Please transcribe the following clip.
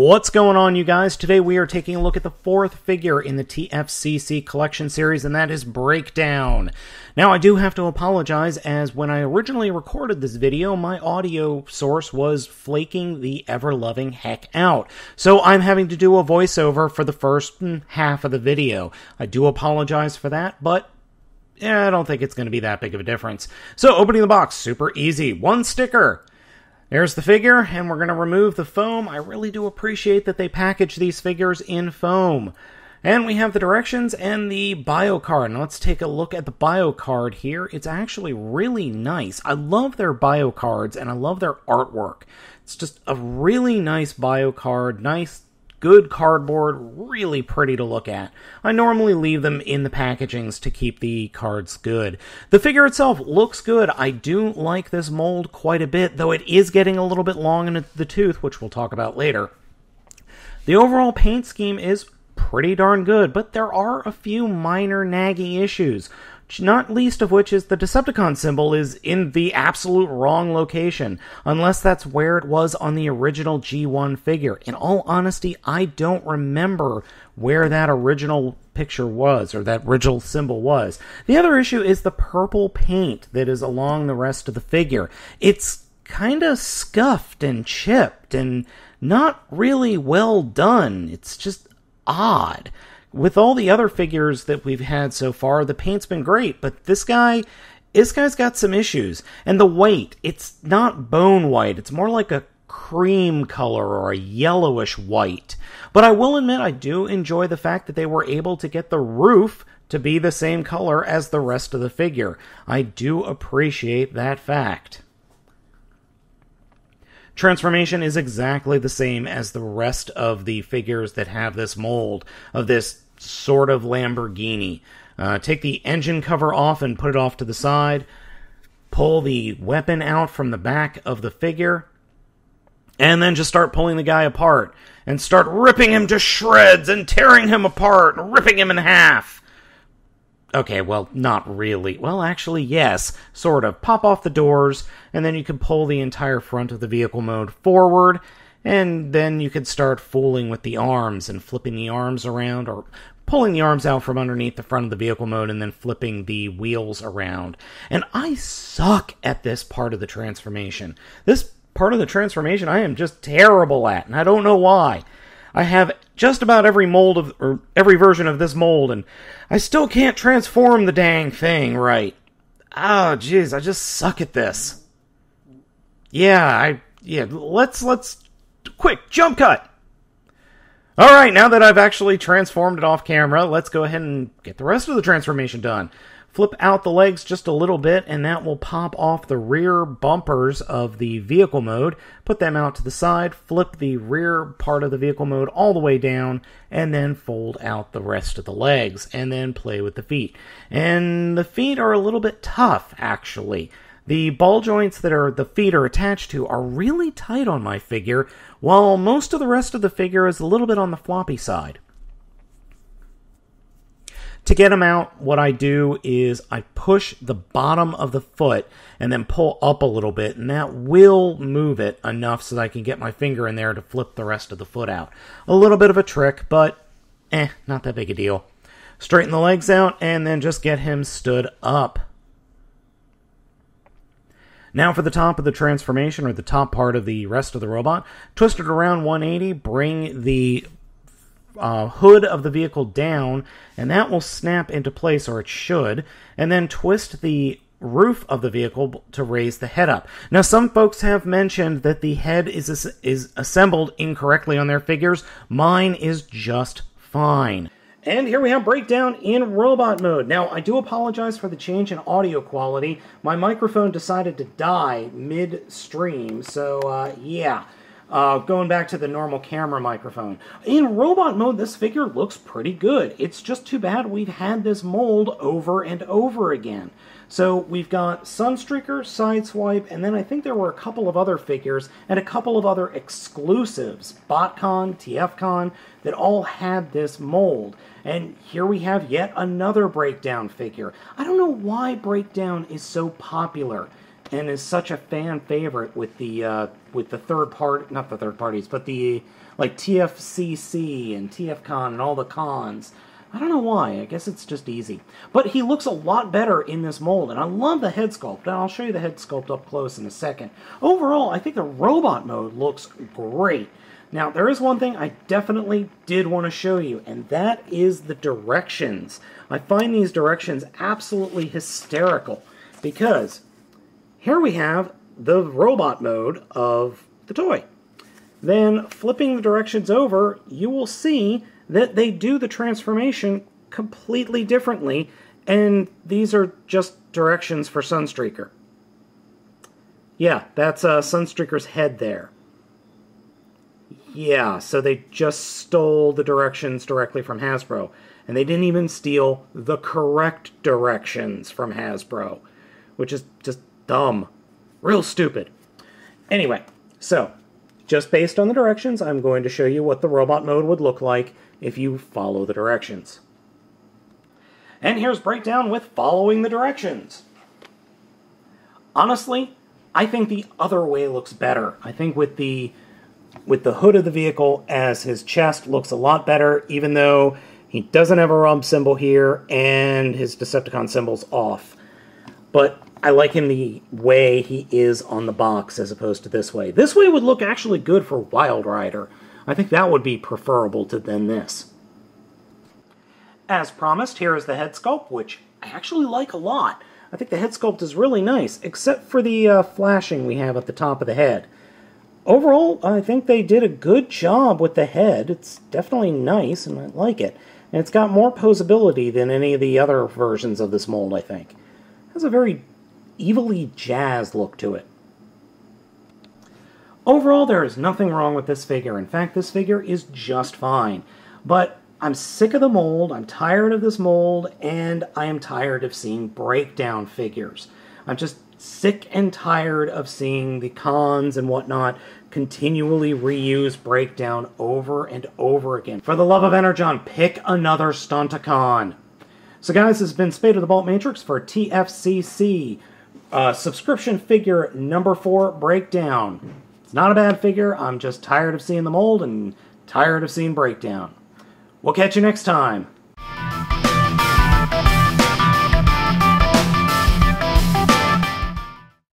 What's going on, you guys? Today we are taking a look at the fourth figure in the TFCC collection series, and that is Breakdown. Now, I do have to apologize, as when I originally recorded this video, my audio source was flaking the ever-loving heck out. So I'm having to do a voiceover for the first half of the video. I do apologize for that, but I don't think it's going to be that big of a difference. So, opening the box, super easy. One sticker. There's the figure, and we're going to remove the foam. I really do appreciate that they package these figures in foam. And we have the directions and the bio card. Now let's take a look at the bio card here. It's actually really nice. I love their bio cards, and I love their artwork. It's just a really nice bio card, nice, good cardboard, really pretty to look at. I normally leave them in the packagings to keep the cards good. The figure itself looks good. I do like this mold quite a bit, though it is getting a little bit long in the tooth, which we'll talk about later. The overall paint scheme is pretty darn good, but there are a few minor naggy issues, not least of which is the Decepticon symbol is in the absolute wrong location, unless that's where it was on the original G1 figure. In all honesty, I don't remember where that original picture was, or that original symbol was. The other issue is the purple paint that is along the rest of the figure. It's kind of scuffed and chipped and not really well done. It's just odd. With all the other figures that we've had so far, the paint's been great, but this guy's got some issues. And the white, it's not bone white, it's more like a cream color or a yellowish white. But I will admit, I do enjoy the fact that they were able to get the roof to be the same color as the rest of the figure. I do appreciate that fact. Transformation is exactly the same as the rest of the figures that have this mold of this sort of Lamborghini. Take the engine cover off and put it off to the side. Pull the weapon out from the back of the figure. And then just start pulling the guy apart. And start ripping him to shreds and tearing him apart and ripping him in half. Okay, well, not really. Well, actually, yes, sort of. Pop off the doors, and then you can pull the entire front of the vehicle mode forward, and then you can start fooling with the arms and flipping the arms around, or pulling the arms out from underneath the front of the vehicle mode and then flipping the wheels around. And I suck at this part of the transformation. This part of the transformation I am just terrible at, and I don't know why. I have just about every mold or every version of this mold, and I still can't transform the dang thing right. Oh, jeez, I just suck at this. Let's quick jump cut. All right, now that I've actually transformed it off camera, let's go ahead and get the rest of the transformation done. Flip out the legs just a little bit, and that will pop off the rear bumpers of the vehicle mode. Put them out to the side, flip the rear part of the vehicle mode all the way down, and then fold out the rest of the legs, and then play with the feet. And the feet are a little bit tough, actually. The ball joints that the feet are attached to are really tight on my figure, while most of the rest of the figure is a little bit on the floppy side. To get them out, what I do is I push the bottom of the foot and then pull up a little bit, and that will move it enough so that I can get my finger in there to flip the rest of the foot out. A little bit of a trick, but not that big a deal. Straighten the legs out and then just get him stood up. Now for the top of the transformation, or the top part of the rest of the robot, twist it around 180, bring the hood of the vehicle down, and that will snap into place, or it should, and then twist the roof of the vehicle to raise the head up. Now, some folks have mentioned that the head is assembled incorrectly on their figures. Mine is just fine. And here we have Breakdown in robot mode. Now, I do apologize for the change in audio quality. My microphone decided to die mid-stream, so yeah. Going back to the normal camera microphone. In robot mode, this figure looks pretty good. It's just too bad we've had this mold over and over again. So we've got Sunstreaker, Sideswipe, and then I think there were a couple of other figures and a couple of other exclusives, BotCon, TFCon, that all had this mold. And here we have yet another Breakdown figure. I don't know why Breakdown is so popular and is such a fan favorite with the not the third parties, but the like TFCC and TFCon and all the cons. I don't know why. I guess it's just easy. But he looks a lot better in this mold, and I love the head sculpt. And I'll show you the head sculpt up close in a second. Overall, I think the robot mode looks great. Now, there is one thing I definitely did want to show you, and that is the directions. I find these directions absolutely hysterical, because here we have the robot mode of the toy. Then, flipping the directions over, you will see that they do the transformation completely differently, and these are just directions for Sunstreaker. Yeah, that's Sunstreaker's head there. Yeah, so they just stole the directions directly from Hasbro, and they didn't even steal the correct directions from Hasbro, which is just dumb. Real stupid. Anyway, so, just based on the directions, I'm going to show you what the robot mode would look like if you follow the directions. And here's Breakdown with following the directions. Honestly, I think the other way looks better. I think with the hood of the vehicle as his chest looks a lot better, even though he doesn't have a rump symbol here and his Decepticon symbol's off. But I like him the way he is on the box as opposed to this way. This way would look actually good for Wild Rider. I think that would be preferable than this. As promised, here is the head sculpt, which I actually like a lot. I think the head sculpt is really nice, except for the flashing we have at the top of the head. Overall, I think they did a good job with the head. It's definitely nice, and I like it. And it's got more posability than any of the other versions of this mold, I think. It has a very evilly jazzed look to it. Overall, there is nothing wrong with this figure. In fact, this figure is just fine. But I'm sick of the mold, I'm tired of this mold, and I am tired of seeing breakdown figures. I'm just sick and tired of seeing the cons and whatnot continually reuse breakdown over and over again. For the love of Energon, pick another Stunticon. So guys, this has been Spade of the Baltmatrix for TFCC. Subscription figure number 4 breakdown. It's not a bad figure, I'm just tired of seeing the mold and tired of seeing breakdown. We'll catch you next time.